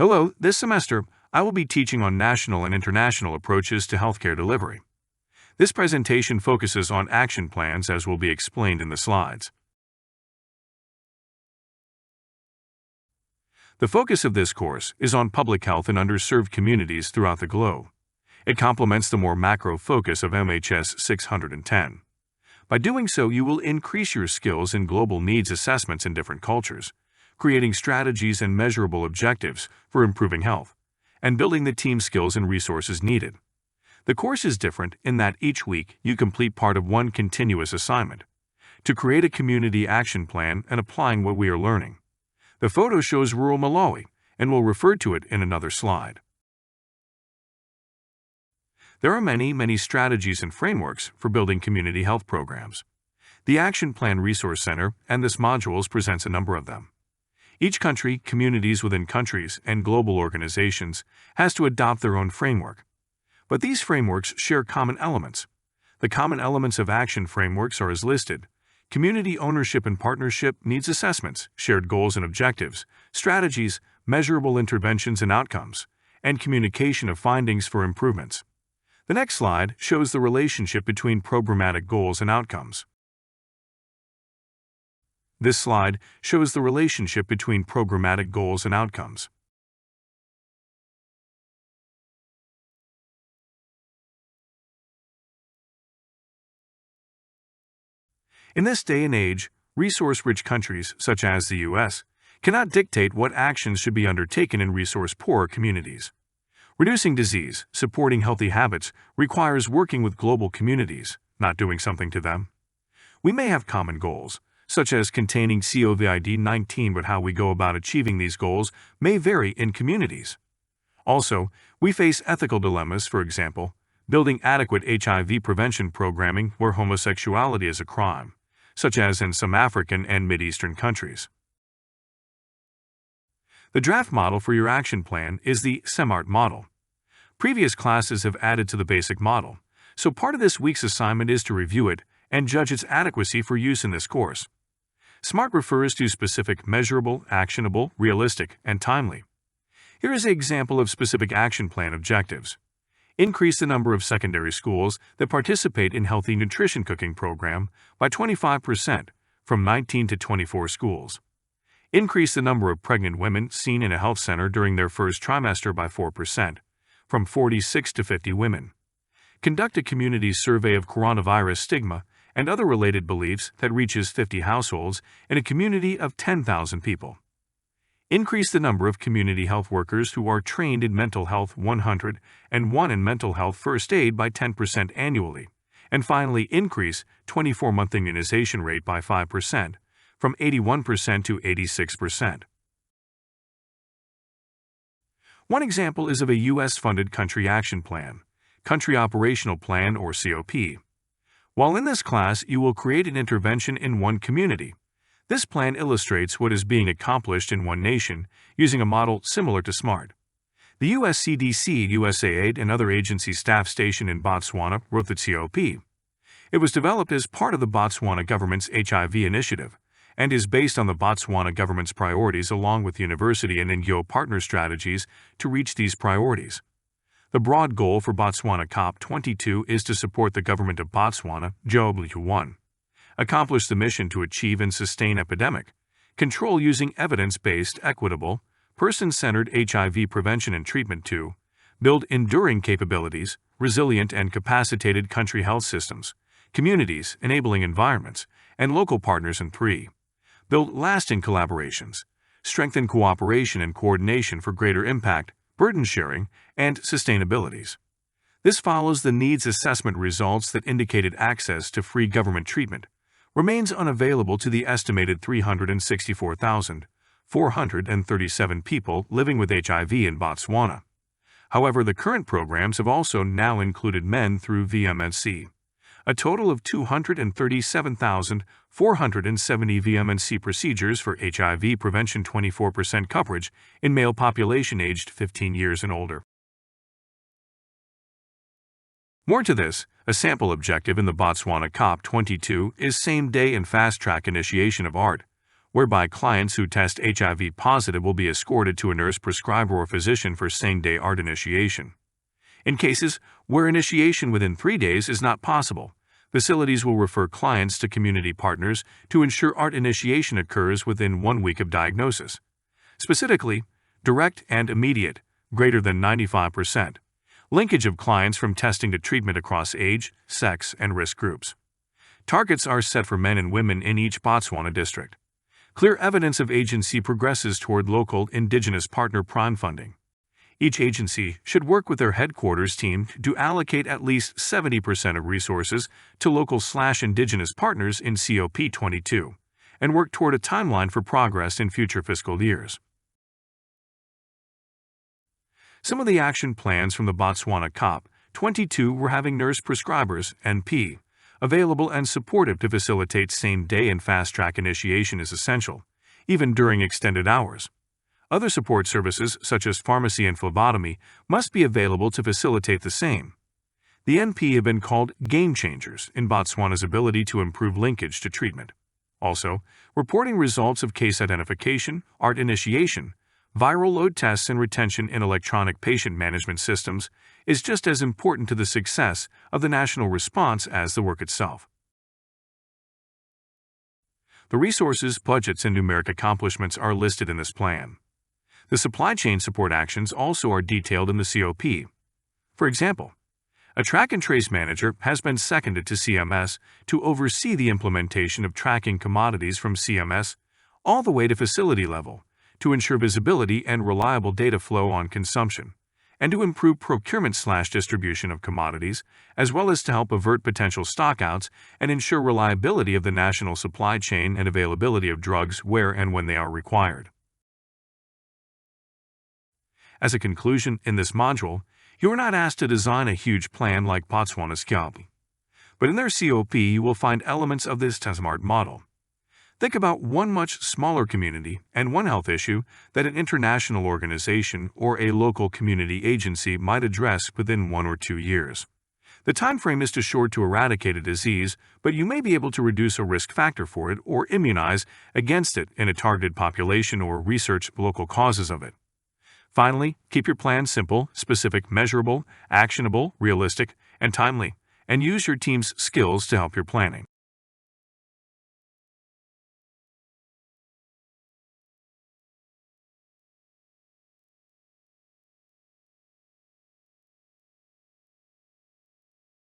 Hello, this semester, I will be teaching on national and international approaches to healthcare delivery. This presentation focuses on action plans as will be explained in the slides. The focus of this course is on public health in underserved communities throughout the globe. It complements the more macro focus of MHS 610. By doing so, you will increase your skills in global needs assessments in different cultures, creating strategies and measurable objectives for improving health, and building the team skills and resources needed. The course is different in that each week you complete part of one continuous assignment to create a community action plan and applying what we are learning. The photo shows rural Malawi, and we'll refer to it in another slide. There are many strategies and frameworks for building community health programs. The Action Plan Resource Center and this modules presents a number of them. Each country, communities within countries, and global organizations has to adopt their own framework. But these frameworks share common elements. The common elements of action frameworks are as listed: community ownership and partnership, needs assessments, shared goals and objectives, strategies, measurable interventions and outcomes, and communication of findings for improvements. The next slide shows the relationship between programmatic goals and outcomes. This slide shows the relationship between programmatic goals and outcomes. In this day and age, resource-rich countries, such as the U.S., cannot dictate what actions should be undertaken in resource-poor communities. Reducing disease, supporting healthy habits, requires working with global communities, not doing something to them. We may have common goals, such as containing COVID-19, but how we go about achieving these goals may vary in communities. Also, we face ethical dilemmas, for example, building adequate HIV prevention programming where homosexuality is a crime, such as in some African and Mid-Eastern countries. The draft model for your action plan is the SMART model. Previous classes have added to the basic model, so part of this week's assignment is to review it and judge its adequacy for use in this course. SMART refers to specific, measurable, actionable, realistic, and timely. Here is an example of specific action plan objectives. Increase the number of secondary schools that participate in healthy nutrition cooking program by 25%, from 19 to 24 schools. Increase the number of pregnant women seen in a health center during their first trimester by 4%, from 46 to 50 women. Conduct a community survey of coronavirus stigma and other related beliefs that reaches 50 households in a community of 10,000 people. Increase the number of community health workers who are trained in mental health 100 and one in mental health first aid by 10% annually. And finally, increase 24-month immunization rate by 5%, from 81% to 86%. One example is of a U.S.-funded Country Action Plan, Country Operational Plan or COP. While in this class you will create an intervention in one community, this plan illustrates what is being accomplished in one nation using a model similar to SMART. The U.S. CDC, USAID, and other agency staff stationed in Botswana wrote the COP. It was developed as part of the Botswana government's HIV initiative, and is based on the Botswana government's priorities along with university and NGO partner strategies to reach these priorities. The broad goal for Botswana COP22 is to support the government of Botswana, JOB1, accomplish the mission to achieve and sustain epidemic control using evidence-based, equitable, person-centered HIV prevention and treatment to build enduring capabilities, resilient and capacitated country health systems, communities, enabling environments, and local partners, and 3. Build lasting collaborations, strengthen cooperation and coordination for greater impact, burden sharing, and sustainabilities. This follows the needs assessment results that indicated access to free government treatment remains unavailable to the estimated 364,437 people living with HIV in Botswana. However, the current programs have also now included men through VMNC. A total of 237,470 VMNC procedures for HIV prevention, 24% coverage in male population aged 15 years and older. More to this, a sample objective in the Botswana COP22 is same-day and fast-track initiation of ART, whereby clients who test HIV positive will be escorted to a nurse prescriber or physician for same-day ART initiation. In cases where initiation within 3 days is not possible, facilities will refer clients to community partners to ensure ART initiation occurs within 1 week of diagnosis. Specifically, direct and immediate, greater than 95%. Linkage of clients from testing to treatment across age, sex, and risk groups. Targets are set for men and women in each Botswana district. Clear evidence of agency progresses toward local indigenous partner prime funding. Each agency should work with their headquarters team to allocate at least 70% of resources to local/indigenous partners in COP22 and work toward a timeline for progress in future fiscal years. Some of the action plans from the Botswana COP22 were having nurse prescribers, NP, available and supportive to facilitate same-day and fast-track initiation is essential, even during extended hours. Other support services, such as pharmacy and phlebotomy, must be available to facilitate the same. The NP have been called game changers in Botswana's ability to improve linkage to treatment. Also, reporting results of case identification, ART initiation, viral load tests, and retention in electronic patient management systems is just as important to the success of the national response as the work itself. The resources, budgets, and numeric accomplishments are listed in this plan. The supply chain support actions also are detailed in the COP. For example, a track and trace manager has been seconded to CMS to oversee the implementation of tracking commodities from CMS all the way to facility level, to ensure visibility and reliable data flow on consumption, and to improve procurement/distribution of commodities, as well as to help avert potential stockouts and ensure reliability of the national supply chain and availability of drugs where and when they are required. As a conclusion, in this module, you are not asked to design a huge plan like Botswana's COP, but in their COP you will find elements of this TESMART model. Think about one much smaller community and one health issue that an international organization or a local community agency might address within 1 or 2 years. The time frame is too short to eradicate a disease, but you may be able to reduce a risk factor for it or immunize against it in a targeted population or research local causes of it. Finally, keep your plan simple, specific, measurable, actionable, realistic, and timely, and use your team's skills to help your planning.